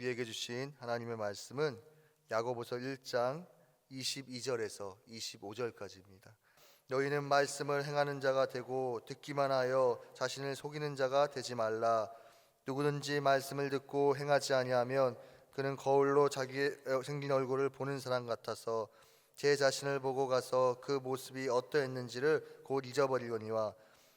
우리에게 주신 하나님의 말씀은 야고보서 1장 22절에서 25절까지입니다. 너희는 말씀을 행하는 자가 되고 듣기만 하여 자신을 속이는 자가 되지 말라. 누구든지 말씀을 듣고 행하지 아니하면 그는 거울로 자기의 생긴 얼굴을 보는 사람 같아서 제 자신을 보고 가서 그 모습이 어떠했는지를 곧 잊어버리거니와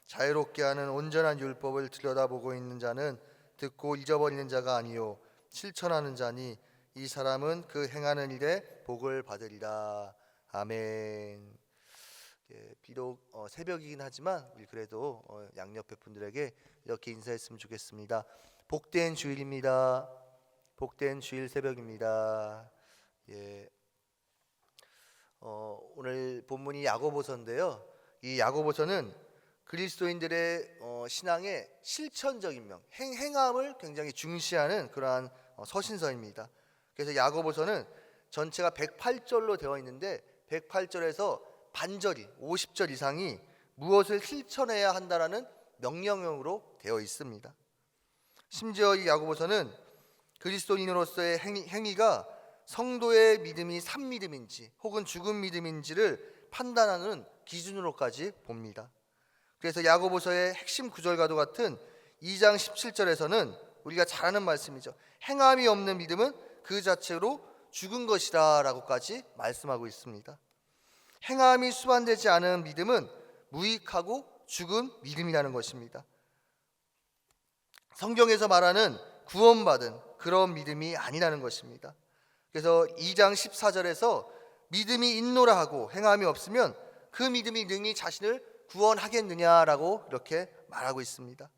자유롭게 하는 온전한 율법을 들여다보고 있는 자는 듣고 잊어버리는 자가 아니요 실천하는 자니 이 사람은 그 행하는 일에 복을 받으리라. 아멘. 비록 새벽이긴 하지만 우리 그래도 양옆에 분들에게 이렇게 인사했으면 좋겠습니다. 복된 주일입니다. 복된 주일 새벽입니다. 오늘 본문이 야고보서인데요. 이 야고보서는 그리스도인들의 신앙의 실천적인 행함을 굉장히 중시하는 그러한 서신서입니다. 그래서 야고보서는 전체가 108절로 되어 있는데 108절에서 반절이 50절 이상이 무엇을 실천해야 한다라는 명령형으로 되어 있습니다. 심지어 이 야고보서는 그리스도인으로서의 행위가 성도의 믿음이 산믿음인지 혹은 죽은 믿음인지를 판단하는 기준으로까지 봅니다. 그래서 야고보서의 핵심 구절과도 같은 2장 17절에서는 우리가 잘 아는 말씀이죠. 행함이 없는 믿음은 그 자체로 죽은 것이다 라고까지 말씀하고 있습니다. 행함이 수반되지 않은 믿음은 무익하고 죽은 믿음이라는 것입니다. 성경에서 말하는 구원받은 그런 믿음이 아니라는 것입니다. 그래서 2장 14절에서 믿음이 있노라 하고 행함이 없으면 그 믿음이 능히 자신을 구원하겠느냐라고 이렇게 말하고 있습니다.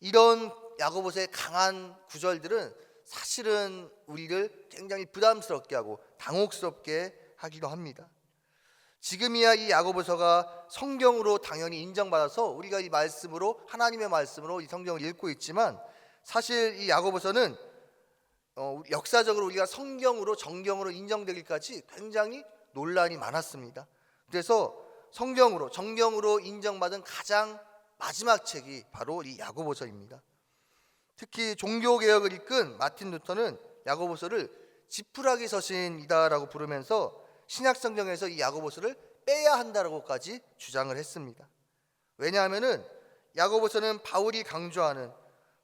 이런 야고보서의 강한 구절들은 사실은 우리를 굉장히 부담스럽게 하고 당혹스럽게 하기도 합니다. 지금이야 이 야고보서가 성경으로 당연히 인정받아서 우리가 이 말씀으로 하나님의 말씀으로 이 성경을 읽고 있지만 사실 이 야고보서는 역사적으로 우리가 성경으로 정경으로 인정되기까지 굉장히 논란이 많았습니다. 그래서 정경으로 인정받은 가장 마지막 책이 바로 이 야고보서입니다. 특히 종교개혁을 이끈 마틴 루터는 야고보서를 지푸라기 서신이다라고 부르면서 신약성경에서 이 야고보서를 빼야 한다라고까지 주장을 했습니다. 왜냐하면은 야고보서는 바울이 강조하는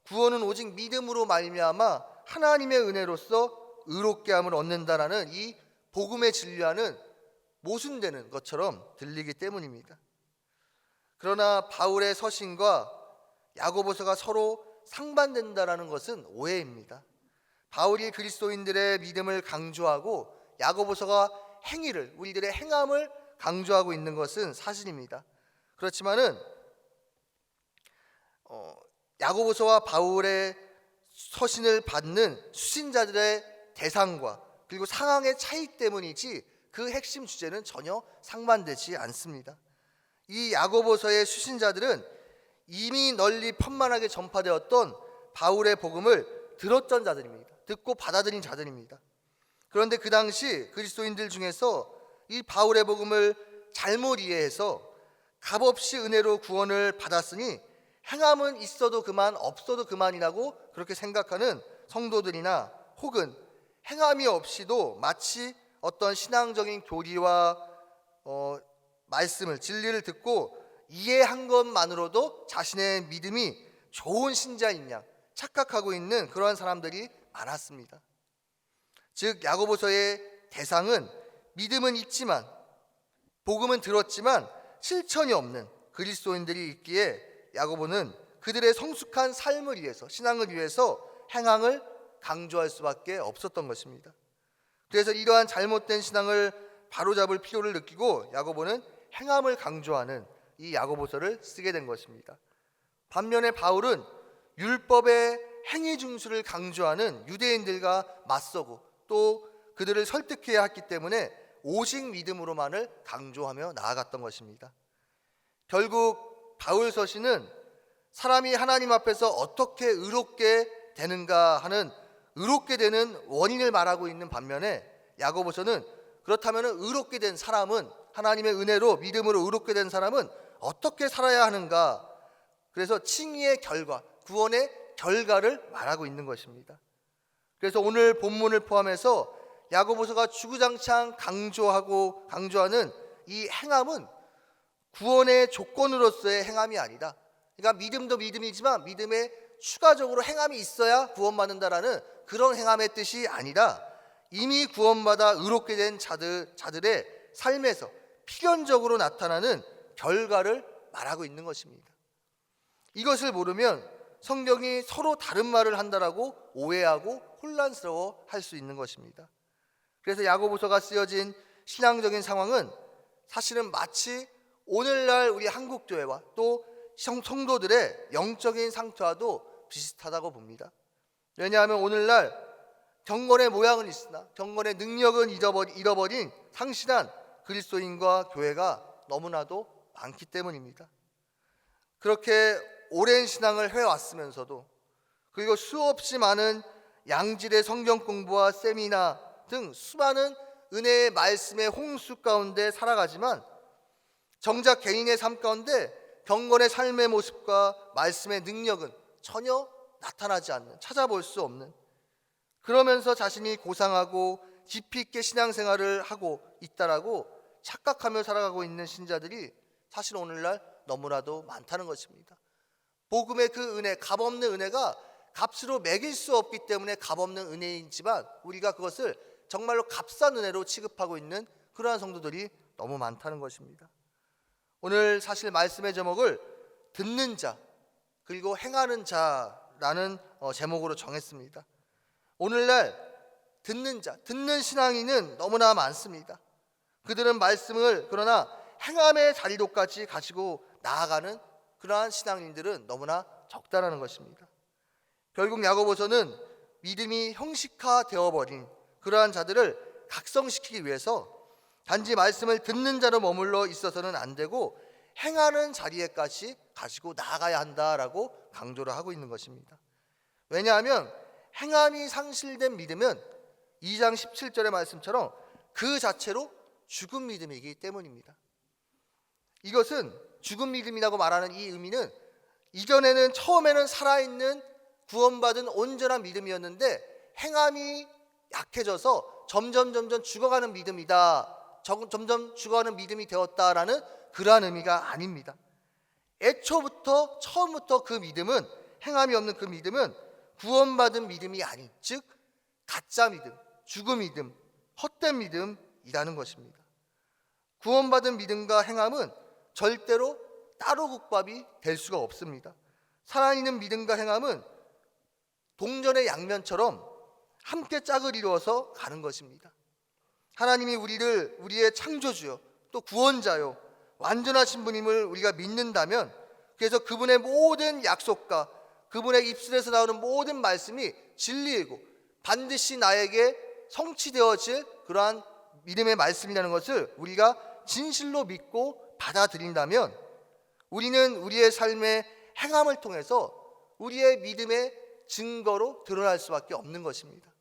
구원은 오직 믿음으로 말미암아 하나님의 은혜로서 의롭게 함을 얻는다라는 이 복음의 진리와는 모순되는 것처럼 들리기 때문입니다. 그러나 바울의 서신과 야고보서가 서로 상반된다라는 것은 오해입니다. 바울이 그리스도인들의 믿음을 강조하고 야고보서가 행위를, 우리들의 행함을 강조하고 있는 것은 사실입니다. 그렇지만은 야고보서와 바울의 서신을 받는 수신자들의 대상과 그리고 상황의 차이 때문이지 그 핵심 주제는 전혀 상반되지 않습니다. 이 야고보서의 수신자들은 이미 널리 편만하게 전파되었던 바울의 복음을 들었던 자들입니다. 듣고 받아들인 자들입니다. 그런데 그 당시 그리스도인들 중에서 이 바울의 복음을 잘못 이해해서 값없이 은혜로 구원을 받았으니 행함은 있어도 그만 없어도 그만이라고 그렇게 생각하는 성도들이나 혹은 행함이 없이도 마치 어떤 신앙적인 교리와 말씀을 진리를 듣고 이해한 것만으로도 자신의 믿음이 좋은 신자인 양 착각하고 있는 그러한 사람들이 많았습니다. 즉 야고보서의 대상은 믿음은 있지만 복음은 들었지만 실천이 없는 그리스도인들이 있기에 야고보는 그들의 성숙한 삶을 위해서 신앙을 위해서 행함을 강조할 수밖에 없었던 것입니다. 그래서 이러한 잘못된 신앙을 바로잡을 필요를 느끼고 야고보는 행함을 강조하는 이 야고보서를 쓰게 된 것입니다. 반면에 바울은 율법의 행위 중수를 강조하는 유대인들과 맞서고 또 그들을 설득해야 했기 때문에 오직 믿음으로만을 강조하며 나아갔던 것입니다. 결국 바울 서신은 사람이 하나님 앞에서 어떻게 의롭게 되는가 하는 의롭게 되는 원인을 말하고 있는 반면에 야고보서는 그렇다면 의롭게 된 사람은 하나님의 은혜로 믿음으로 의롭게 된 사람은 어떻게 살아야 하는가, 그래서 칭의의 결과, 구원의 결과를 말하고 있는 것입니다. 그래서 오늘 본문을 포함해서 야고보서가 주구장창 강조하는 이 행함은 구원의 조건으로서의 행함이 아니다. 그러니까 믿음도 믿음이지만 믿음에 추가적으로 행함이 있어야 구원받는다라는 그런 행함의 뜻이 아니라 이미 구원받아 의롭게 된 자들의 삶에서 필연적으로 나타나는 결과를 말하고 있는 것입니다. 이것을 모르면 성경이 서로 다른 말을 한다라고 오해하고 혼란스러워 할 수 있는 것입니다. 그래서 야고보서가 쓰여진 신앙적인 상황은 사실은 마치 오늘날 우리 한국교회와 또 성도들의 영적인 상태와도 비슷하다고 봅니다. 왜냐하면 오늘날 경건의 모양은 있으나 경건의 능력은 잃어버린 상실한 그리스도인과 교회가 너무나도 많기 때문입니다. 그렇게 오랜 신앙을 해왔으면서도 그리고 수없이 많은 양질의 성경 공부와 세미나 등 수많은 은혜의 말씀의 홍수 가운데 살아가지만 정작 개인의 삶 가운데 경건의 삶의 모습과 말씀의 능력은 전혀 나타나지 않는, 찾아볼 수 없는, 그러면서 자신이 고상하고 깊이 있게 신앙생활을 하고 있다라고 착각하며 살아가고 있는 신자들이 사실 오늘날 너무나도 많다는 것입니다. 복음의 그 은혜, 값없는 은혜가 값으로 매길 수 없기 때문에 값없는 은혜이지만 우리가 그것을 정말로 값싼 은혜로 취급하고 있는 그러한 성도들이 너무 많다는 것입니다. 오늘 사실 말씀의 제목을 듣는 자 그리고 행하는 자라는 제목으로 정했습니다. 오늘날 듣는 자, 듣는 신앙인은 너무나 많습니다. 그들은 말씀을 그러나 행함의 자리도까지 가지고 나아가는 그러한 신앙인들은 너무나 적다라는 것입니다. 결국 야고보서는 믿음이 형식화되어 버린 그러한 자들을 각성시키기 위해서 단지 말씀을 듣는 자로 머물러 있어서는 안 되고 행하는 자리에까지 가지고 나아가야 한다라고 강조를 하고 있는 것입니다. 왜냐하면 행함이 상실된 믿음은 2장 17절의 말씀처럼 그 자체로 죽은 믿음이기 때문입니다. 이것은 죽은 믿음이라고 말하는 이 의미는 이전에는 처음에는 살아있는 구원받은 온전한 믿음이었는데 행함이 약해져서 점점 죽어가는 믿음이다, 점점 죽어가는 믿음이 되었다라는 그러한 의미가 아닙니다. 처음부터 그 믿음은, 행함이 없는 그 믿음은 구원받은 믿음이 아닌, 즉 가짜 믿음, 죽은 믿음, 헛된 믿음이라는 것입니다. 구원받은 믿음과 행함은 절대로 따로 국밥이 될 수가 없습니다. 살아있는 믿음과 행함은 동전의 양면처럼 함께 짝을 이루어서 가는 것입니다. 하나님이 우리의 창조주요 또 구원자요 완전하신 분임을 우리가 믿는다면, 그래서 그분의 모든 약속과 그분의 입술에서 나오는 모든 말씀이 진리이고 반드시 나에게 성취되어질 그러한 믿음의 말씀이라는 것을 우리가 진실로 믿고 받아들인다면 우리는 우리의 삶의 행함을 통해서 우리의 믿음의 증거로 드러날 수밖에 없는 것입니다.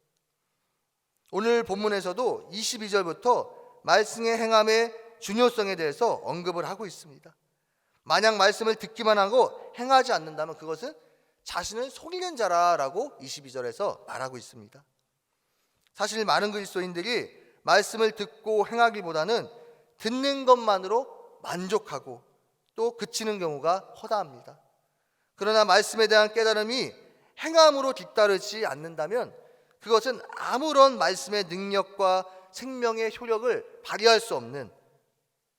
오늘 본문에서도 22절부터 말씀의 행함의 중요성에 대해서 언급을 하고 있습니다. 만약 말씀을 듣기만 하고 행하지 않는다면 그것은 자신을 속이는 자라라고 22절에서 말하고 있습니다. 사실 많은 그리스도인들이 말씀을 듣고 행하기보다는 듣는 것만으로 만족하고 또 그치는 경우가 허다합니다. 그러나 말씀에 대한 깨달음이 행함으로 뒤따르지 않는다면 그것은 아무런 말씀의 능력과 생명의 효력을 발휘할 수 없는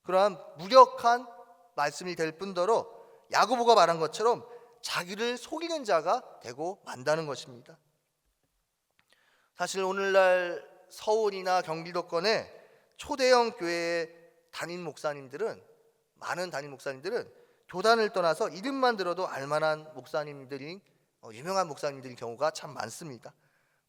그러한 무력한 말씀이 될 뿐더러 야고보가 말한 것처럼 자기를 속이는 자가 되고 만다는 것입니다. 사실 오늘날 서울이나 경기도권의 초대형 교회의 많은 담임 목사님들은 교단을 떠나서 이름만 들어도 알만한 목사님들인 유명한 목사님들인 경우가 참 많습니다.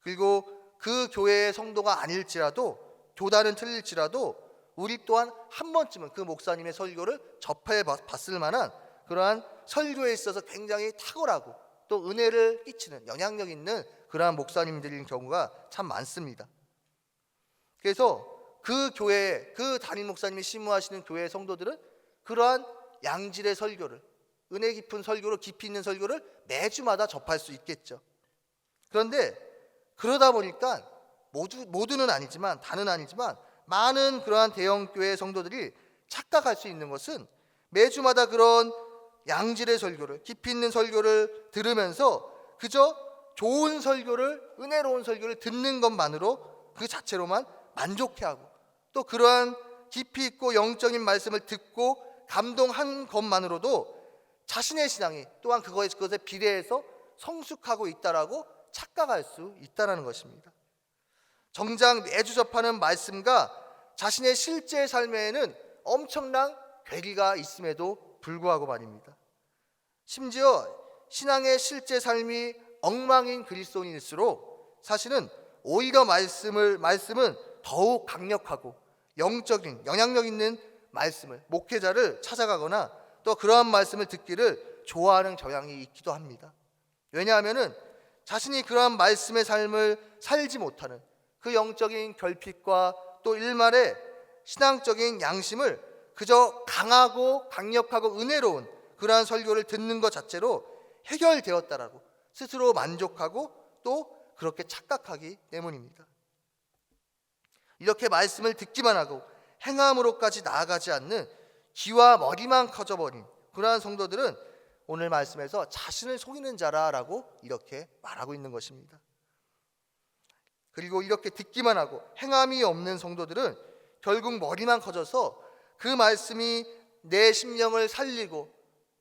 그리고 그 교회의 성도가 아닐지라도, 교단은 틀릴지라도 우리 또한 한 번쯤은 그 목사님의 설교를 접해 봤을 만한 그러한 설교에 있어서 굉장히 탁월하고 또 은혜를 끼치는 영향력 있는 그러한 목사님들인 경우가 참 많습니다. 그래서 그 교회, 그 담임 목사님이 심무하시는 교회의 성도들은 그러한 양질의 설교를, 은혜 깊은 설교를, 깊이 있는 설교를 매주마다 접할 수 있겠죠. 그런데 그러다 보니까 모두는 아니지만, 다는 아니지만 많은 그러한 대형 교회 성도들이 착각할 수 있는 것은 매주마다 그런 양질의 설교를, 깊이 있는 설교를 들으면서 그저 좋은 설교를, 은혜로운 설교를 듣는 것만으로 그 자체로만 만족해하고, 또 그러한 깊이 있고 영적인 말씀을 듣고 감동한 것만으로도 자신의 신앙이 또한 그것에 비례해서 성숙하고 있다라고 착각할 수 있다는 것입니다. 정작 매주 접하는 말씀과 자신의 실제 삶에는 엄청난 괴리가 있음에도 불구하고 말입니다. 심지어 신앙의 실제 삶이 엉망인 그리스도인일수록 사실은 오히려 말씀은 더욱 강력하고 영적인 영향력 있는 말씀을, 목회자를 찾아가거나 또 그러한 말씀을 듣기를 좋아하는 경향이 있기도 합니다. 왜냐하면 자신이 그러한 말씀의 삶을 살지 못하는 그 영적인 결핍과 또 일말의 신앙적인 양심을 그저 강하고 강력하고 은혜로운 그러한 설교를 듣는 것 자체로 해결되었다라고 스스로 만족하고 또 그렇게 착각하기 때문입니다. 이렇게 말씀을 듣기만 하고 행함으로까지 나아가지 않는 귀와 머리만 커져버린 그러한 성도들은 오늘 말씀에서 자신을 속이는 자라라고 이렇게 말하고 있는 것입니다. 그리고 이렇게 듣기만 하고 행함이 없는 성도들은 결국 머리만 커져서 그 말씀이 내 심령을 살리고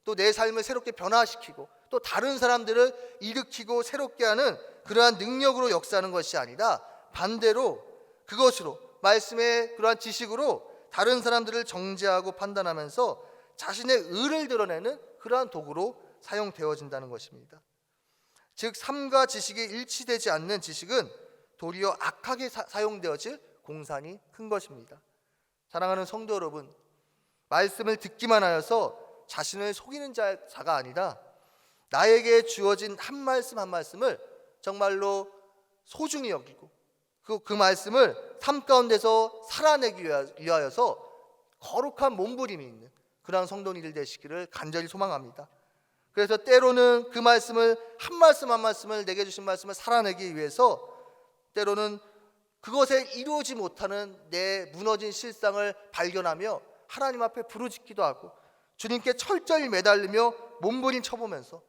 또 내 삶을 새롭게 변화시키고 또 다른 사람들을 일으키고 새롭게 하는 그러한 능력으로 역사하는 것이 아니라 반대로 그것으로, 말씀의 그러한 지식으로 다른 사람들을 정죄하고 판단하면서 자신의 의를 드러내는 그러한 도구로 사용되어진다는 것입니다. 즉 삶과 지식이 일치되지 않는 지식은 도리어 악하게 사용되어질 공산이 큰 것입니다. 사랑하는 성도 여러분, 말씀을 듣기만 하여서 자신을 속이는 자가 아니라 나에게 주어진 한 말씀 한 말씀을 정말로 소중히 여기고 그 말씀을 삶 가운데서 살아내기 위하여서 거룩한 몸부림이 있는 그러한 성도님들 되시기를 간절히 소망합니다. 그래서 때로는 그 말씀을 한 말씀 한 말씀을 내게 주신 말씀을 살아내기 위해서 때로는 그것에 이루어지 못하는 내 무너진 실상을 발견하며 하나님 앞에 부르짖기도 하고 주님께 철저히 매달리며 몸부림 쳐보면서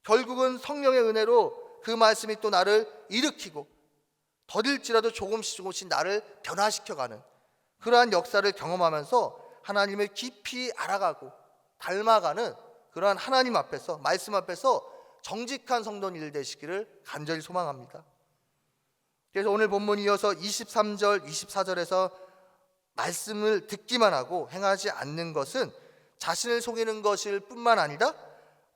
결국은 성령의 은혜로 그 말씀이 또 나를 일으키고 더딜지라도 조금씩 나를 변화시켜가는 그러한 역사를 경험하면서 하나님을 깊이 알아가고 닮아가는 그러한 하나님 앞에서, 말씀 앞에서 정직한 성도님들 되시기를 간절히 소망합니다. 그래서 오늘 본문 이어서 23절, 24절에서 말씀을 듣기만 하고 행하지 않는 것은 자신을 속이는 것일 뿐만 아니라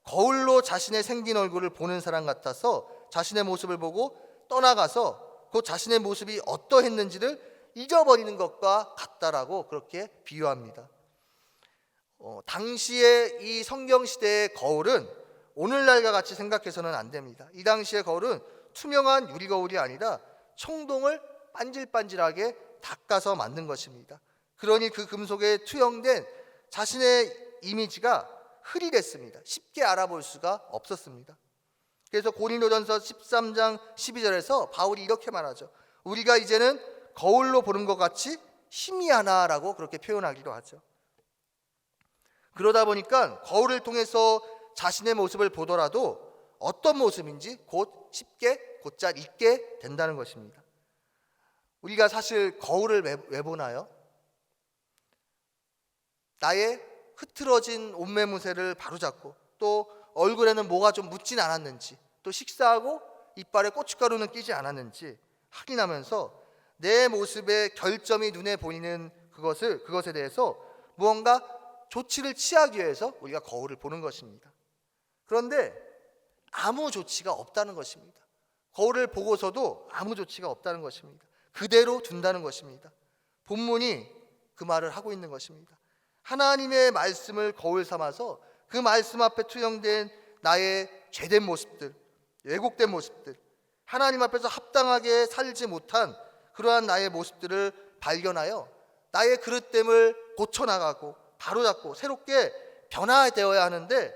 거울로 자신의 생긴 얼굴을 보는 사람 같아서 자신의 모습을 보고 떠나가서 그 자신의 모습이 어떠했는지를 잊어버리는 것과 같다라고 그렇게 비유합니다. 당시의 이 성경시대의 거울은 오늘날과 같이 생각해서는 안 됩니다. 이 당시의 거울은 투명한 유리거울이 아니라 청동을 반질반질하게 닦아서 만든 것입니다. 그러니 그 금속에 투영된 자신의 이미지가 흐릿했습니다. 쉽게 알아볼 수가 없었습니다. 그래서 고린도전서 13장 12절에서 바울이 이렇게 말하죠. 우리가 이제는 거울로 보는 것 같이 희미하나라고 그렇게 표현하기도 하죠. 그러다 보니까 거울을 통해서 자신의 모습을 보더라도 어떤 모습인지 곧 쉽게 곧잘 잊게 된다는 것입니다. 우리가 사실 거울을 왜 보나요? 나의 흐트러진 옷매무새를 바로잡고 또 얼굴에는 뭐가 좀 묻진 않았는지 또 식사하고 이빨에 고춧가루는 끼지 않았는지 확인하면서 내 모습의 결점이 눈에 보이는 그것에 대해서 무언가 조치를 취하기 위해서 우리가 거울을 보는 것입니다. 그런데 아무 조치가 없다는 것입니다. 거울을 보고서도 아무 조치가 없다는 것입니다. 그대로 둔다는 것입니다. 본문이 그 말을 하고 있는 것입니다. 하나님의 말씀을 거울 삼아서 그 말씀 앞에 투영된 나의 죄된 모습들, 왜곡된 모습들, 하나님 앞에서 합당하게 살지 못한 그러한 나의 모습들을 발견하여 나의 그릇됨을 고쳐나가고 바로잡고 새롭게 변화되어야 하는데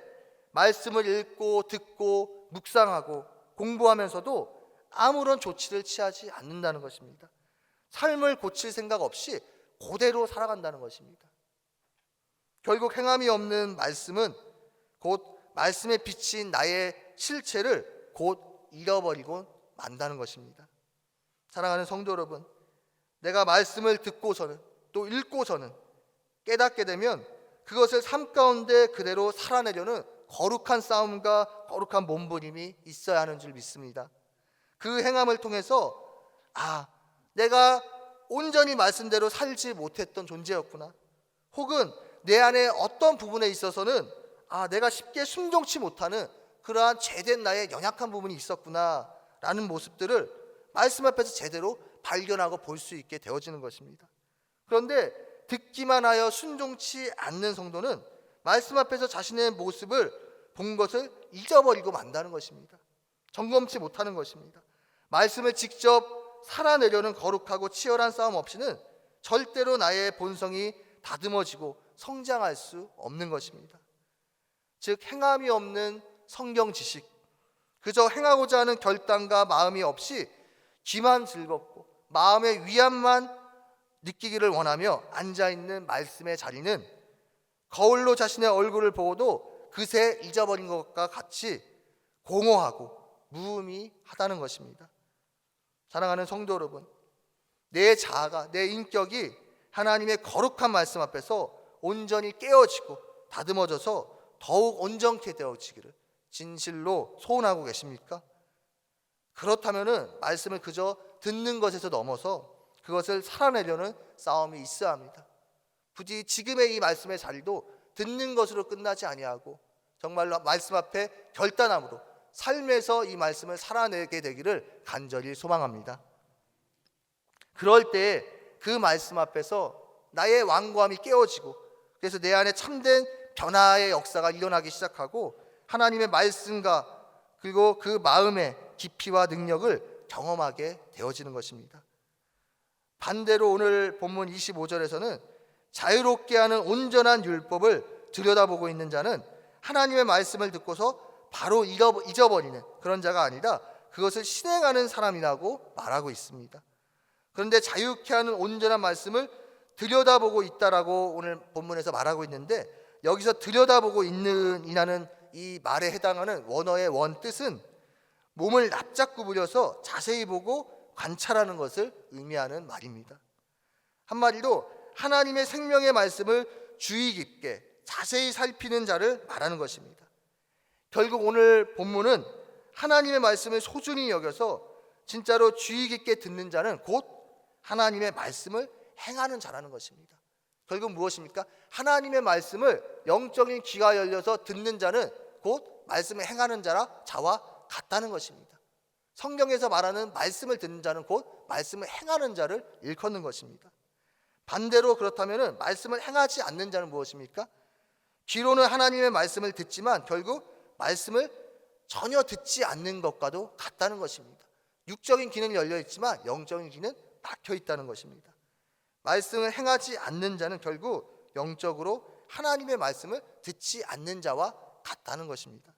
말씀을 읽고 듣고 묵상하고 공부하면서도 아무런 조치를 취하지 않는다는 것입니다. 삶을 고칠 생각 없이 그대로 살아간다는 것입니다. 결국 행함이 없는 말씀은 곧 말씀에 비친 나의 실체를 곧 잃어버리고 만다는 것입니다. 사랑하는 성도 여러분, 내가 말씀을 듣고서는 또 읽고서는 깨닫게 되면 그것을 삶 가운데 그대로 살아내려는 거룩한 싸움과 거룩한 몸부림이 있어야 하는 줄 믿습니다. 그 행함을 통해서 내가 온전히 말씀대로 살지 못했던 존재였구나, 혹은 내 안에 어떤 부분에 있어서는 내가 쉽게 순종치 못하는 그러한 죄된 나의 연약한 부분이 있었구나 라는 모습들을 말씀 앞에서 제대로 발견하고 볼 수 있게 되어지는 것입니다. 그런데 듣기만 하여 순종치 않는 성도는 말씀 앞에서 자신의 모습을 본 것을 잊어버리고 만다는 것입니다. 점검치 못하는 것입니다. 말씀을 직접 살아내려는 거룩하고 치열한 싸움 없이는 절대로 나의 본성이 다듬어지고 성장할 수 없는 것입니다. 즉, 행함이 없는 성경 지식, 그저 행하고자 하는 결단과 마음이 없이 귀만 즐겁고 마음의 위안만 느끼기를 원하며 앉아있는 말씀의 자리는 거울로 자신의 얼굴을 보고도 그새 잊어버린 것과 같이 공허하고 무의미하다는 것입니다. 사랑하는 성도 여러분, 내 자아가, 내 인격이 하나님의 거룩한 말씀 앞에서 온전히 깨어지고 다듬어져서 더욱 온전케 되어지기를 진실로 소원하고 계십니까? 그렇다면 말씀을 그저 듣는 것에서 넘어서 그것을 살아내려는 싸움이 있어야 합니다. 부디 지금의 이 말씀의 자리도 듣는 것으로 끝나지 아니하고 정말로 말씀 앞에 결단함으로 삶에서 이 말씀을 살아내게 되기를 간절히 소망합니다. 그럴 때 그 말씀 앞에서 나의 완고함이 깨어지고, 그래서 내 안에 참된 변화의 역사가 일어나기 시작하고 하나님의 말씀과 그리고 그 마음의 깊이와 능력을 경험하게 되어지는 것입니다. 반대로 오늘 본문 25절에서는 자유롭게 하는 온전한 율법을 들여다보고 있는 자는 하나님의 말씀을 듣고서 바로 잊어버리는 그런 자가 아니라 그것을 실행하는 사람이라고 말하고 있습니다. 그런데 자유케 하는 온전한 말씀을 들여다보고 있다라고 오늘 본문에서 말하고 있는데, 여기서 들여다보고 있는 이라는 이 말에 해당하는 원어의 원뜻은 몸을 납작 구부려서 자세히 보고 관찰하는 것을 의미하는 말입니다. 한마디로 하나님의 생명의 말씀을 주의 깊게 자세히 살피는 자를 말하는 것입니다. 결국 오늘 본문은 하나님의 말씀을 소중히 여겨서 진짜로 주의 깊게 듣는 자는 곧 하나님의 말씀을 행하는 자라는 것입니다. 결국 무엇입니까? 하나님의 말씀을 영적인 귀가 열려서 듣는 자는 곧 말씀을 행하는 자와 같다는 것입니다. 성경에서 말하는 말씀을 듣는 자는 곧 말씀을 행하는 자를 일컫는 것입니다. 반대로 그렇다면 말씀을 행하지 않는 자는 무엇입니까? 귀로는 하나님의 말씀을 듣지만 결국 말씀을 전혀 듣지 않는 것과도 같다는 것입니다. 육적인 귀는 열려 있지만 영적인 귀는 막혀 있다는 것입니다. 말씀을 행하지 않는 자는 결국 영적으로 하나님의 말씀을 듣지 않는 자와 같다는 것입니다.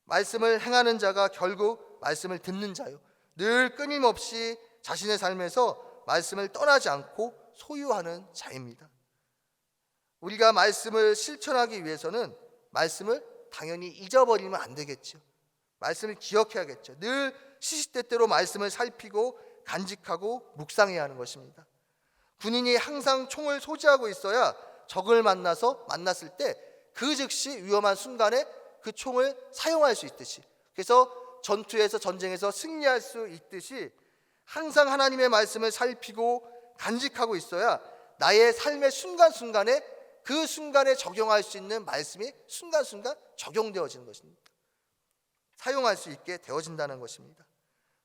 말씀을 행하는 자가 결국 말씀을 듣는 자요, 늘 끊임없이 자신의 삶에서 말씀을 떠나지 않고 소유하는 자입니다. 우리가 말씀을 실천하기 위해서는 말씀을 당연히 잊어버리면 안 되겠죠. 말씀을 기억해야겠죠. 늘 시시때때로 말씀을 살피고 간직하고 묵상해야 하는 것입니다. 군인이 항상 총을 소지하고 있어야 적을 만났을 때 그 즉시 위험한 순간에 그 총을 사용할 수 있듯이, 그래서 전쟁에서 승리할 수 있듯이 항상 하나님의 말씀을 살피고 간직하고 있어야 나의 삶의 순간순간에 그 순간에 적용할 수 있는 말씀이 순간순간 적용되어지는 것입니다. 사용할 수 있게 되어진다는 것입니다.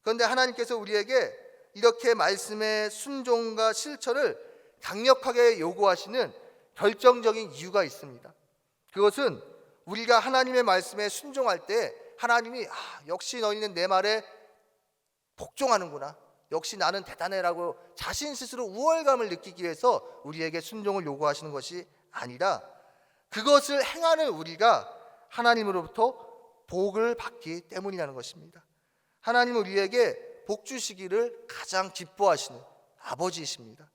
그런데 하나님께서 우리에게 이렇게 말씀의 순종과 실천을 강력하게 요구하시는 결정적인 이유가 있습니다. 그것은 우리가 하나님의 말씀에 순종할 때 하나님이 역시 너희는 내 말에 복종하는구나, 역시 나는 대단해라고 자신 스스로 우월감을 느끼기 위해서 우리에게 순종을 요구하시는 것이 아니라 그것을 행하는 우리가 하나님으로부터 복을 받기 때문이라는 것입니다. 하나님은 우리에게 복 주시기를 가장 기뻐하시는 아버지이십니다.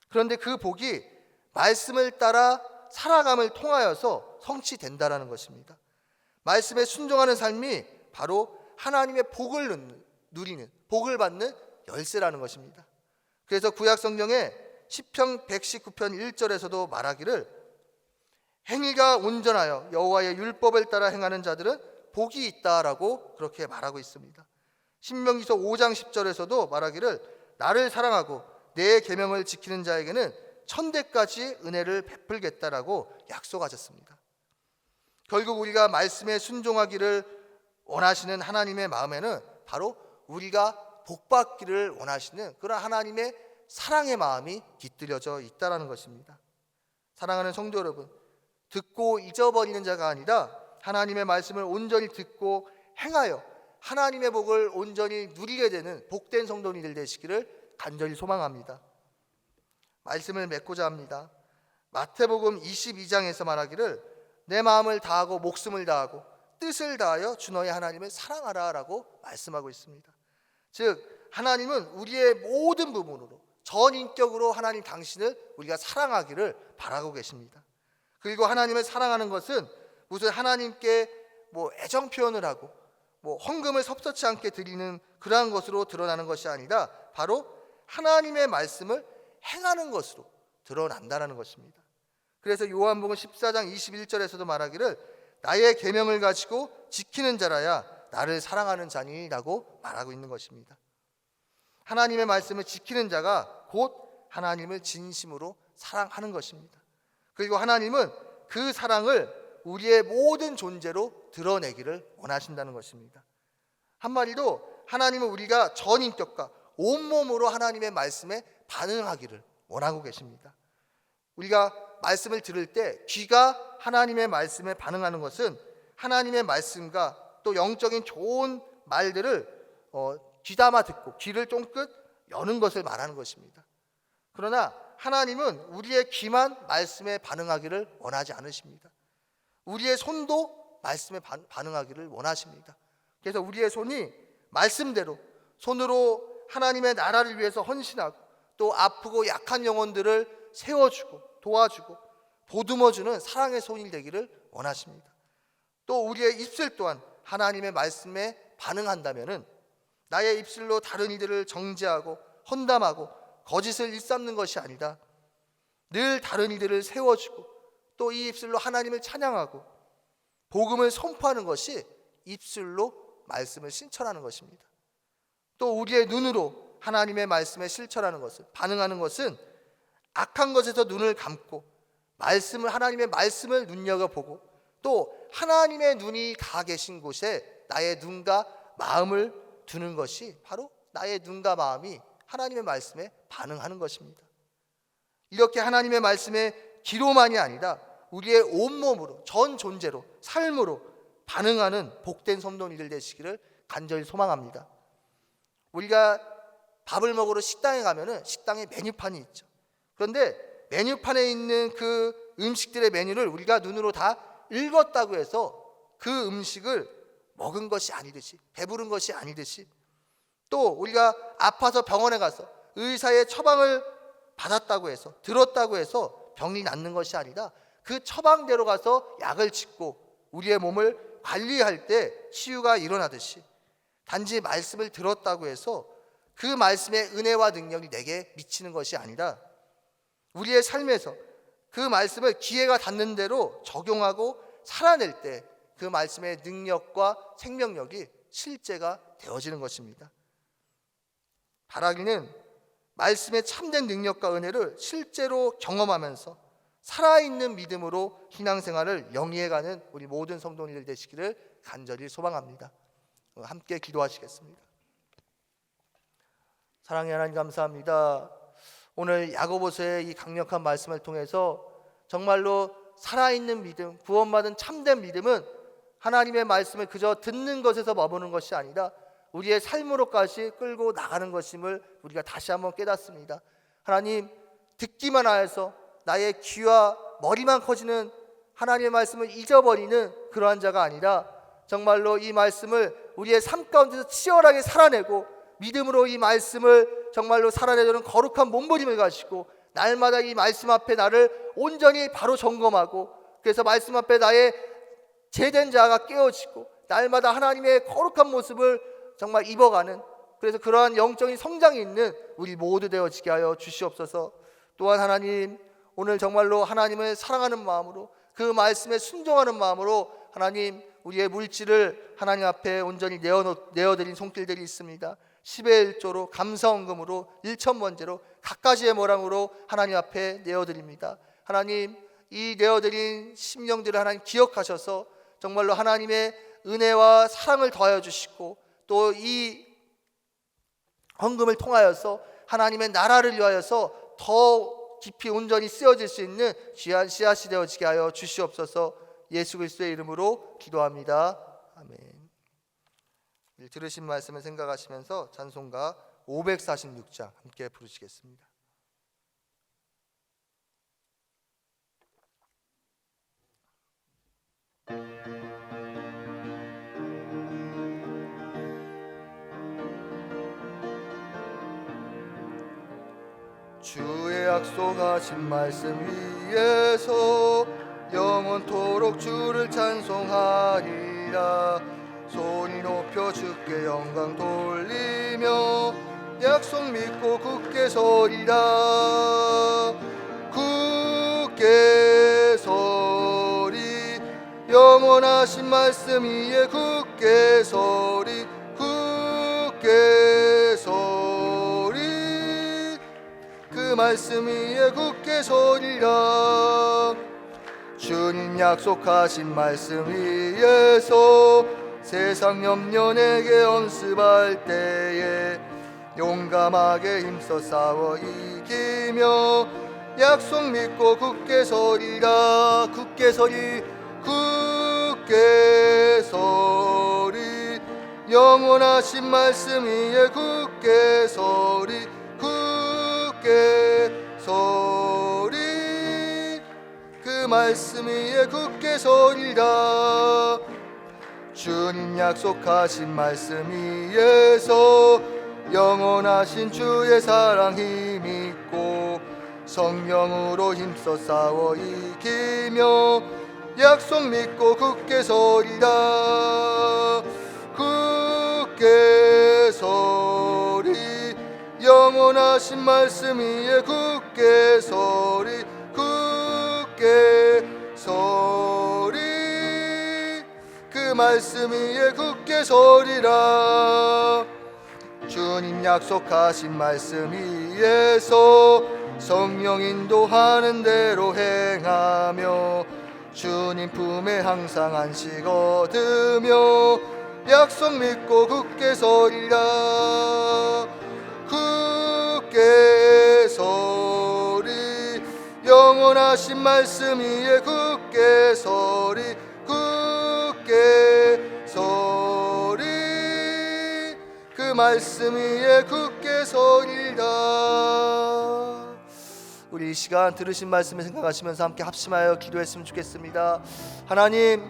그런데 그 복이 말씀을 따라 살아감을 통하여서 성취된다라는 것입니다. 말씀에 순종하는 삶이 바로 하나님의 복을 누리는, 복을 받는 열쇠라는 것입니다. 그래서 구약 성경에 시편 119편 1절에서도 말하기를 행위가 온전하여 여호와의 율법을 따라 행하는 자들은 복이 있다라고 그렇게 말하고 있습니다. 신명기서 5장 10절에서도 말하기를 나를 사랑하고 내 계명을 지키는 자에게는 천대까지 은혜를 베풀겠다라고 약속하셨습니다. 결국 우리가 말씀에 순종하기를 원하시는 하나님의 마음에는 바로 우리가 복받기를 원하시는 그런 하나님의 사랑의 마음이 깃들여져 있다는 것입니다. 사랑하는 성도 여러분, 듣고 잊어버리는 자가 아니라 하나님의 말씀을 온전히 듣고 행하여 하나님의 복을 온전히 누리게 되는 복된 성도님들 되시기를 간절히 소망합니다. 말씀을 맺고자 합니다. 마태복음 22장에서 말하기를 내 마음을 다하고 목숨을 다하고 뜻을 다하여 주 너의 하나님을 사랑하라 라고 말씀하고 있습니다. 즉 하나님은 우리의 모든 부분으로 전인격으로 하나님 당신을 우리가 사랑하기를 바라고 계십니다. 그리고 하나님을 사랑하는 것은 무슨 하나님께 애정 표현을 하고 헌금을 섭섭치 않게 드리는 그러한 것으로 드러나는 것이 아니라 바로 하나님의 말씀을 행하는 것으로 드러난다는 것입니다. 그래서 요한복음 14장 21절에서도 말하기를 나의 계명을 가지고 지키는 자라야 나를 사랑하는 자니라고 말하고 있는 것입니다. 하나님의 말씀을 지키는 자가 곧 하나님을 진심으로 사랑하는 것입니다. 그리고 하나님은 그 사랑을 우리의 모든 존재로 드러내기를 원하신다는 것입니다. 한마디로 하나님은 우리가 전인격과 온몸으로 하나님의 말씀에 반응하기를 원하고 계십니다. 우리가 말씀을 들을 때 귀가 하나님의 말씀에 반응하는 것은 하나님의 말씀과 또 영적인 좋은 말들을 귀담아 듣고 귀를 쫑긋 여는 것을 말하는 것입니다. 그러나 하나님은 우리의 귀만 말씀에 반응하기를 원하지 않으십니다. 우리의 손도 말씀에 반응하기를 원하십니다. 그래서 우리의 손이 말씀대로 손으로 하나님의 나라를 위해서 헌신하고 또 아프고 약한 영혼들을 세워주고 도와주고 보듬어주는 사랑의 손이 되기를 원하십니다. 또 우리의 입술 또한 하나님의 말씀에 반응한다면은 나의 입술로 다른 이들을 정죄하고 헌담하고 거짓을 일삼는 것이 아니라 늘 다른 이들을 세워주고 또 이 입술로 하나님을 찬양하고 복음을 선포하는 것이 입술로 말씀을 실천하는 것입니다. 또 우리의 눈으로 하나님의 말씀에 실천하는 것을 반응하는 것은 악한 것에서 눈을 감고 하나님의 말씀을 눈여겨보고 또 하나님의 눈이 가 계신 곳에 나의 눈과 마음을 두는 것이 바로 나의 눈과 마음이 하나님의 말씀에 반응하는 것입니다. 이렇게 하나님의 말씀에 귀로만이 아니라 우리의 온몸으로 전 존재로 삶으로 반응하는 복된 성도님들 되시기를 간절히 소망합니다. 우리가 밥을 먹으러 식당에 가면은 식당에 메뉴판이 있죠. 그런데 메뉴판에 있는 그 음식들의 메뉴를 우리가 눈으로 다 읽었다고 해서 그 음식을 먹은 것이 아니듯이 배부른 것이 아니듯이 또 우리가 아파서 병원에 가서 의사의 처방을 받았다고 해서 들었다고 해서 병이 낫는 것이 아니라 그 처방대로 가서 약을 짓고 우리의 몸을 관리할 때 치유가 일어나듯이 단지 말씀을 들었다고 해서 그 말씀의 은혜와 능력이 내게 미치는 것이 아니라 우리의 삶에서 그 말씀을 기회가 닿는 대로 적용하고 살아낼 때 그 말씀의 능력과 생명력이 실제가 되어지는 것입니다. 바라기는 말씀의 참된 능력과 은혜를 실제로 경험하면서 살아있는 믿음으로 신앙생활을 영위해가는 우리 모든 성도님들 되시기를 간절히 소망합니다. 함께 기도하시겠습니다. 사랑의 하나님 감사합니다. 오늘 야고보서의 이 강력한 말씀을 통해서 정말로 살아있는 믿음, 구원받은 참된 믿음은 하나님의 말씀을 그저 듣는 것에서 머무는 것이 아니라 우리의 삶으로까지 끌고 나가는 것임을 우리가 다시 한번 깨닫습니다. 하나님, 듣기만 하여서 나의 귀와 머리만 커지는 하나님의 말씀을 잊어버리는 그러한 자가 아니라 정말로 이 말씀을 우리의 삶 가운데서 치열하게 살아내고 믿음으로 이 말씀을 정말로 살아내려는 거룩한 몸부림을 가지고 날마다 이 말씀 앞에 나를 온전히 바로 점검하고, 그래서 말씀 앞에 나의 제된 자가 깨어지고 날마다 하나님의 거룩한 모습을 정말 입어가는, 그래서 그러한 영적인 성장이 있는 우리 모두 되어지게 하여 주시옵소서. 또한 하나님, 오늘 정말로 하나님을 사랑하는 마음으로 그 말씀에 순종하는 마음으로 하나님 우리의 물질을 하나님 앞에 온전히 내어드린 손길들이 있습니다. 10의 1조로 감사헌금으로 1,000번제로 각가지의 모랑으로 하나님 앞에 내어드립니다. 하나님, 이 내어드린 심령들을 하나님 기억하셔서 정말로 하나님의 은혜와 사랑을 더하여 주시고, 또 이 헌금을 통하여서 하나님의 나라를 위하여서 더 깊이 온전히 쓰여질 수 있는 귀한 씨앗이 되어지게 하여 주시옵소서. 예수 그리스도의 이름으로 기도합니다. 아멘. 들으신 말씀을 생각하시면서 찬송가 546장 함께 부르시겠습니다. 주의 약속하신 말씀 위에서 영원토록 주를 찬송하리라. 손이 높여 주께 영광 돌리며 약속 믿고 굳게 서리라. 굳게 서리, 영원하신 말씀 위에 굳게 서리. 굳게 서리, 그 말씀 위에 굳게 서리라. 주님 약속하신 말씀 위에서 세상 염려 내게 연습할 때에 용감하게 힘써 싸워 이기며 약속 믿고 굳게 서리라. 굳게 서리, 굳게 서리, 영원하신 말씀 위에 굳게 서리. 굳게 서리, 그 말씀 위에 굳게 서리라. 주님 약속하신 말씀 위에서 영원하신 주의 사랑 힘있고 성령으로 힘써 싸워 이기며 약속 믿고 굳게 서리라. 굳게 서리, 영원하신 말씀 위에 굳게 서리. 굳게 서리, 그 말씀 위에 굳게 서리라. 주님 약속하신 말씀 위에서 성령 인도하는 대로 행하며 주님 품에 항상 안식 얻으며 약속 믿고 굳게 서리라. 굳게 서리, 영원하신 말씀 위에 굳게 서리. 굳게 서리, 그 말씀 위에 굳게 서리라. 우리 이 시간 들으신 말씀을 생각하시면서 함께 합심하여 기도했으면 좋겠습니다. 하나님,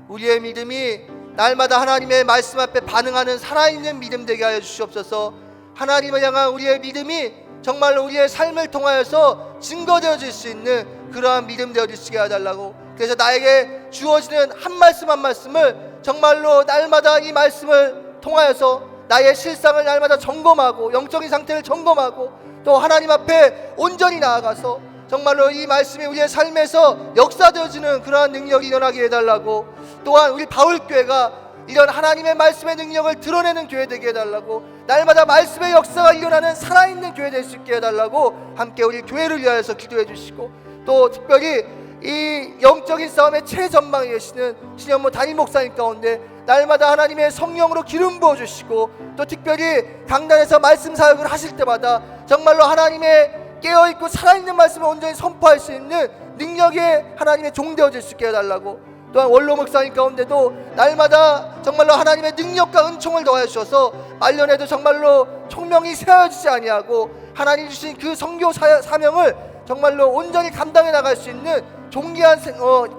우리의 믿음이 날마다 하나님의 말씀 앞에 반응하는 살아있는 믿음 되게 하여 주시옵소서. 하나님을 향한 우리의 믿음이 정말로 우리의 삶을 통하여서 증거되어질 수 있는 그러한 믿음 되어지게 해달라고. 그래서 나에게 주어지는 한 말씀 한 말씀을 정말로 날마다 이 말씀을 통하여서 나의 실상을 날마다 점검하고 영적인 상태를 점검하고 또 하나님 앞에 온전히 나아가서 정말로 이 말씀이 우리의 삶에서 역사되어지는 그러한 능력이 일어나게 해달라고. 또한 우리 바울교회가 이런 하나님의 말씀의 능력을 드러내는 교회 되게 해달라고. 날마다 말씀의 역사가 일어나는 살아있는 교회 될 수 있게 해달라고 함께 우리 교회를 위하여서 기도해 주시고, 또 특별히 이 영적인 싸움의 최전방에 계시는 신현무 담임 목사님 가운데 날마다 하나님의 성령으로 기름 부어주시고, 또 특별히 강단에서 말씀 사역을 하실 때마다 정말로 하나님의 깨어있고 살아있는 말씀을 온전히 선포할 수 있는 능력의 하나님의 종 되어질 수 있게 해달라고. 또한 원로 목사님 가운데도 날마다 정말로 하나님의 능력과 은총을 더하여 주셔서 말년에도 정말로 총명이 세워지지 아니하고 하나님 주신 그 선교 사명을 정말로 온전히 감당해 나갈 수 있는 존귀한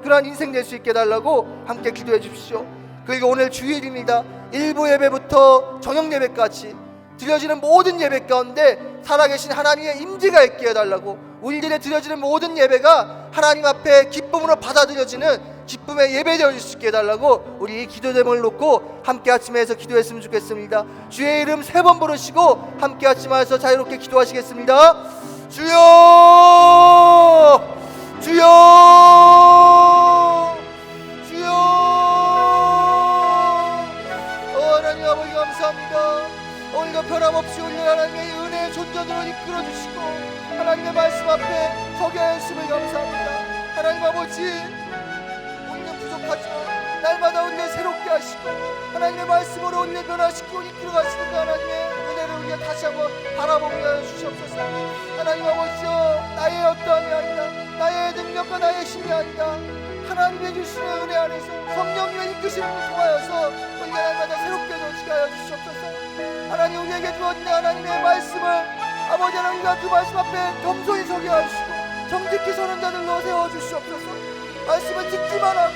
그러한 인생 될 수 있게 해달라고 함께 기도해 주십시오. 그리고 오늘 주일입니다. 일부 예배부터 저녁 예배까지 드려지는 모든 예배 가운데 살아계신 하나님의 임재가 있게 해달라고, 우리들의 드려지는 모든 예배가 하나님 앞에 기쁨으로 받아들여지는 기쁨의 예배 되어질 수 있게 해달라고 우리 이 기도 제목을 놓고 함께 아침에서 기도했으면 좋겠습니다. 주의 이름 3번 부르시고 함께 아침에서 자유롭게 기도하시겠습니다. 주여, 주여, 주여. 하나님 아버지 감사합니다. 오늘도 변함없이 우리 하나님의 은혜의 존전으로 이끌어주시고 하나님의 말씀 앞에 서게 하였음을 감사합니다. 하나님 아버지, 우리는 부족하지만 날마다 우리를 새롭게 하시고 하나님의 말씀으로 우리를 변화시키고 이끌어가시는 그 하나님의 은혜를 우리가 다시 한번 바라보게 하여 주시옵소서. 하나님 아버지여, 나의 어떠함이 아니다, 나의 능력과 나의 힘이 아니다, 하나님의 주시는 은혜 안에서 성령님의 이끄심을 통하여서 우리가 날마다 새롭게 되어지게 하여 주시옵소서. 하나님, 우리에게 주어진 하나님의 말씀을 아버지 하나님과 그 말씀 앞에 겸손히 서게 하시고 정직히 서는 자들로 세워주시옵소서. 말씀을 듣기만 하고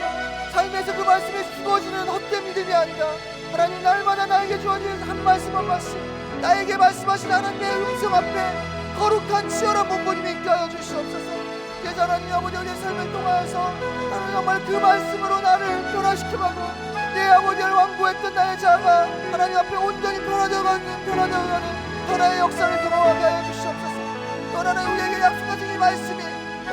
삶에서 그 말씀이 죽어지는 헛된 믿음이 아니라 하나님, 날마다 나에게 주어진 한 말씀 한 말씀, 나에게 말씀하신 하나님의 음성 앞에 거룩한 치열한 몸부림이 있게 하여 주시옵소서. 그래서 하나님 아버지, 우리의 삶을 통하여서 하나님 정말 그 말씀으로 나를 변화시켜가고 내 아버지를 완고했던 나의 자아가 하나님 앞에 온전히 변화되어가는 변화의 역사를 경험하게 하여 주시옵소서. 또 하나님, 우리에게 약속하신 이 말씀이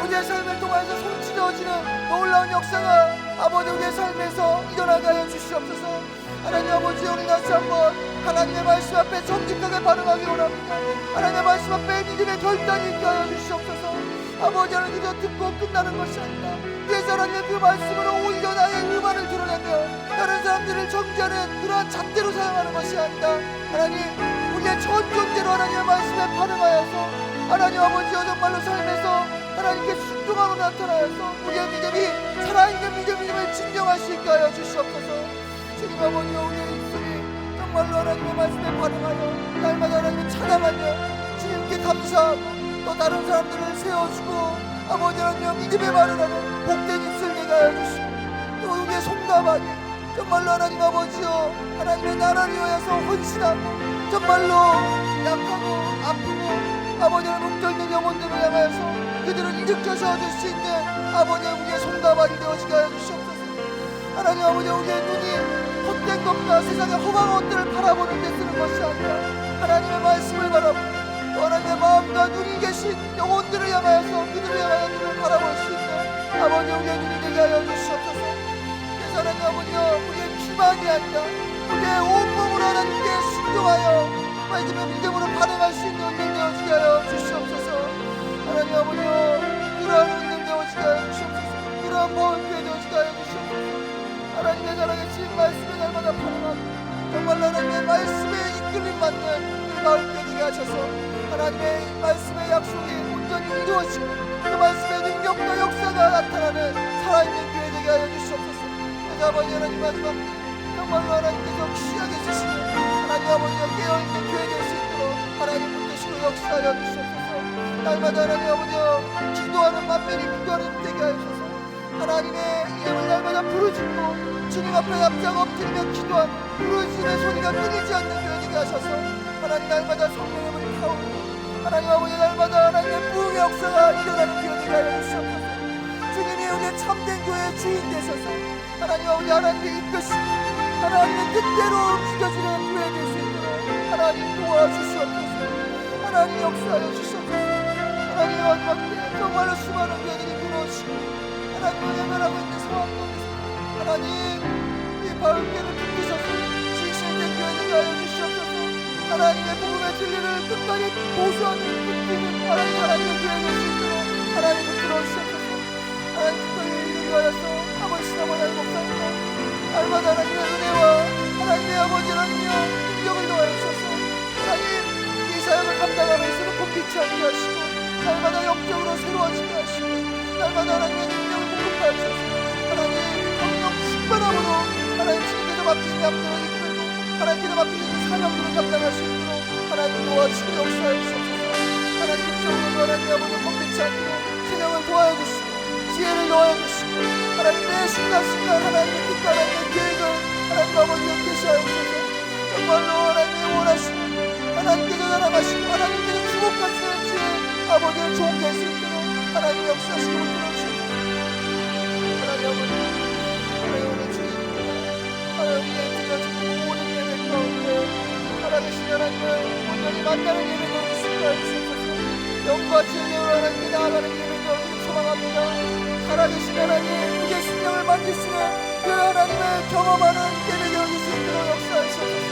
우리의 삶을 통하여서 성취되어지는 놀라운 역사가 아버지 우리의 삶에서 일어나게 하여 주시옵소서. 하나님 아버지, 우리 다시 한번 하나님의 말씀 앞에 정직하게 반응하기 원합니다. 하나님의 말씀 앞에 믿음의 결단이 있게 하여 주시옵소서. 아버지 하나님, 그저 듣고 끝나는 것이 아니라 그래서 하나님 그 말씀으로 오히려 나의 의만을 드러내며 다른 사람들을 정죄하는 그러한 잣대로 사용하는 것이 아니라 하나님, 우리의 전 존재로 하나님의 말씀에 반응하여서 하나님 아버지여, 정말로 삶에서 하나님께 순종하고 나타나여서 우리의 믿음이 살아있는 믿음임을 증명할 수 있게 하여 주시옵소서. 주님 아버지여, 우리의 입술이 정말로 하나님의 말씀에 반응하여 날마다 하나님을 찬양하며 주님께 감사하고 또 다른 사람들을 세워주고 아버지 하나님 믿음의 말을 하는 복된 입술 되게 하여 주시고, 또 우리의 손가락이 정말로 하나님 아버지여 하나님의 나라를 위하여서 헌신하고 정말로 약하고 아프고 아버지 하나님 묶여있는 영혼들을 향하여서 그들을 이득자셔 줄 수 있는 아버지 우리의 손가락이 되어지게 하여 주시옵소서. 하나님 아버지, 우리의 눈이 헛된 것과 세상의 허망한 것들을 바라보는 데 쓰는 것이 아니라 하나님의 말씀을 바라보고 또 하나님의 마음과 눈이 계신 영혼들을 향하여서 그들을 향하여 눈을 바라볼 수 있는 아버지 우리의 눈이 되게 하여 주시옵소서. 그래서 하나님 아버지여, 우리의 기만이 아니라 우리의 온몸으로 하나님께 순종하여 믿음으로 반응할 수 있는 은혜 되어지게 하여 주시옵소서. 하나님 아버지여, 그러한 은혜 되어지게 하여 주시옵소서. 그러한 보험교회 되어지게 하여 주시옵소서. 하나님의 살아계신 말씀에 날마다 반응하고 정말로 하나님의 말씀에 이끌림 받는 그 마을 되게 하셔서 하나님의 말씀의 약속이 온전히 이루어지고 그 말씀의 능력과 역사가 나타나는 살아있는 교회 되게 하여 주시옵소서. 그래서 아버지 하나님, 마지막 정말로 하나님께서 귀하게 주시는 하나님 아버지가 깨어있는 교회 될 수 있도록 하나님 붙드시고 역사하여 주시옵소서. 날마다 하나님 아버지여, 기도하는 만면이 기도하는 되게 하셔서 하나님의 이름을 날마다 부르짖고 주님 앞에 납작 엎드리며 기도하는 부르짖음의 소리가 끊이지 않는 교회 되게 하셔서 하나님 날마다 성령의 불이 타오르고 하나님 아버지 날마다 하나님의 부흥의 역사가 일어나는 교회 되게 하여 주시옵소서. 주님이 우리의 참된 교회의 주인 되셔서 하나님 아버지 하나님의 이끄심 하나님의 뜻대로 움직여지는 교회 될 수 있도록 하나님 도와주시옵소서. 하나님 역사하여 주시옵소서. 하나님 마지막 때 정말로 수많은 교회들이 무너지고 하나님을 외면하고 있는 상황 속에서 하나님 이 바울교회를 붙드셔서 진실된 교회 되게 하여 주시옵소서. 하나님의 복음의 진리를 끝까지 보수하는 붙드는 하나님의 교회 될 수 있도록 하나님 붙들어 주시옵소서. 하나님 특별히 이를 위하여서 아버지 신아버지 목사님과 날마다 하나님의 은혜와 하나님의 아버지 하나님의 능력을 더하여 주셔서 하나님 이 사역을 감당하며 있으면 곤비치 않게 하시고 날마다 영적으로 새로워지게 하시고 날마다 하나님의 능력을 공급하여 주셔서 하나님 성령 충만함으로 하나님 주님께서 맡기신 앞들을 이끌고 하나님께서 맡기신 사명들을 감당할 수 있도록 하나님 도와주시고 역사하여 주옵소서. 하나님 육적으로 하나님 아버지 곤비치 않도록 신령을 도와여 주시고 지혜를 넣어여 주시고 하나님 매 순간순간 하나님의 뜻과 하나님의 계획을 하나님 아버지 계시하옵소서. 정말로 하나님이 원하시는 하나님께서 나아가시고 하나님께서 주목하시는 지혜 아버지의 좋은 될 수 있도록 하나님 역사하시고 들어주시옵소서. 하나님 아버지, 하나님 주님입니다. 하나님의 드려진 모든 예배 가운데 살아계신 하나님을 온전히 만나는 예배가 있으리라 주옵소서. 영과 진리로 하나님께 나아가는 예배가 있기를 소망합니다. 살아계신 하나님, 우리의 심령을 만지시는 그 하나님을 경험하는 예배가 있을 수 있도록 역사하시옵소서.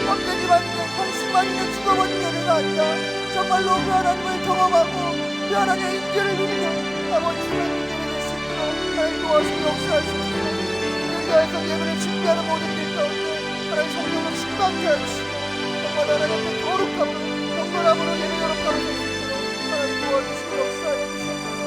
껍데기 받는, 한숨 받는, 죽어버린 예배가 아니라 정말로 그 하나님을 경험하고 그 하나님의 인재를 누리는 아버지 하나님 예배 될 수 있도록 하나님 도와주시고 역사하시옵소서. 이를 위하여서 예배를 준비하는 모든 일 가운데 하나님 성령으로 충만케 하시고 정말 하나님의 거룩함으로 경건함으로 예배 거룩함을 될 수 있도록 하나님 도와주시고 역사해 주시옵소서.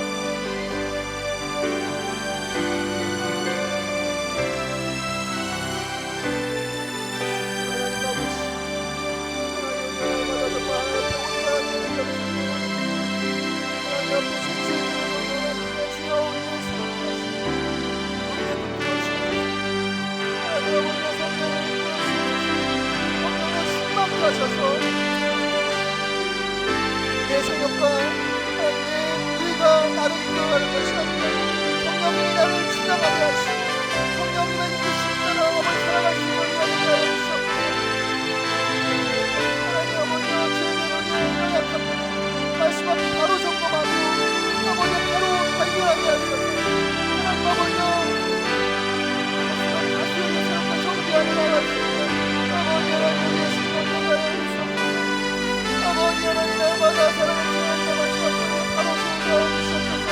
하셔서 내 생각과 내 의가 나를 이끌어가는 것이 아니라 성령님이 나를 주장하게 하시고 성령님의 이끄심을 따라 아버지 살아가시는 것을 위하여 주시옵소서. 하나님 아버지와 죄인으로의 연약함을 말씀 앞에 바로 점검하고 아버지 바로 발견하게 하셔서 하나님 아버지와 다시 우리 사람과 정비하는 나라시고 아버지 하나님의 아버지 하나님 날마다 사랑하시는 말씀하시고 바로 성령 주시옵소서.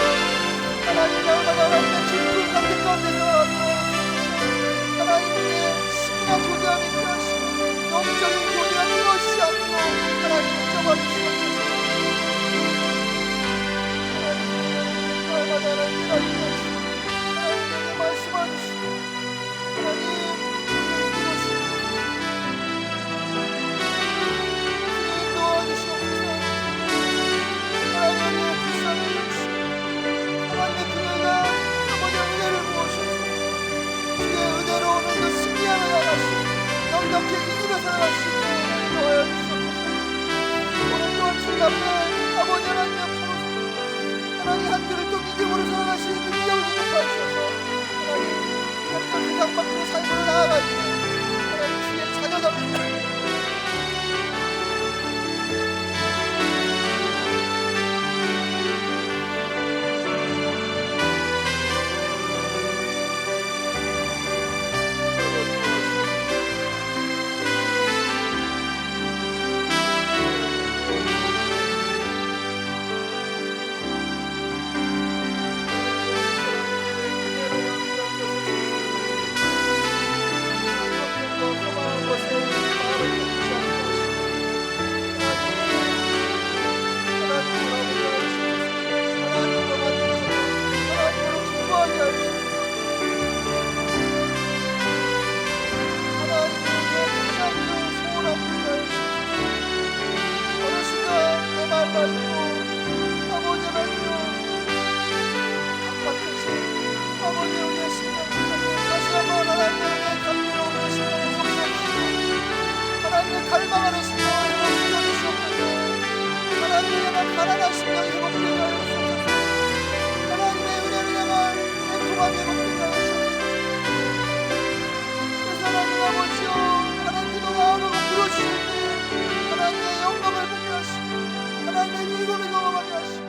하나님 날마다 하나님의 깊은 감격 가운데서 하나님의 심리와 교제함이 필요하시고 영적인 교제가 이루어지지 않도록 하나님 잡아주시옵소서. 하나님 날마다 하나님 일하시고 하나님에게 말씀하시고 하나님 영덕히 이기며 살아갈 수 있게 도와여 주시옵소서. 오늘 또한 주님 앞에 아버지 하나님의 앞으로 하나님 한 주를 또 믿음으로 살아갈 수 있는 능력을 공급하셔서 하나님 현장 세상 밖으로 삶으로 나아갈 때 하나님 주의 자녀답니다. 갈망하는 심령을 회복시켜 주시옵소서. 하나님을 향한 가난한 심령이 회복되게 하여 주옵소서. 하나님의 은혜를 향한 애통함이 회복되게 하여 주옵소서. 그래서 하나님 아버지여 하나님 기도 나아가고 들어주실 때 하나님의 영광을 보게 하시고 하나님의 위로를 경험하게 하시고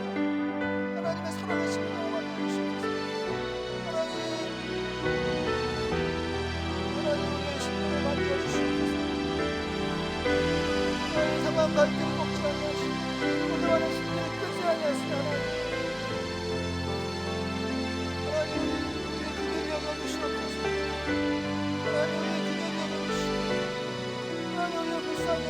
하나님의 살아계심을 경험하게 하시옵소서. 하나님 우리의 심령을 만져주시옵소서. 상황 갈등을 꺾지 아니하시고 고대와는 심리를 끊지 아니하시니 하나님 우리의 기대를 여겨주시옵소서. 하나님 우리의 기대를 여겨주시고 하나님 우리의 불쌍히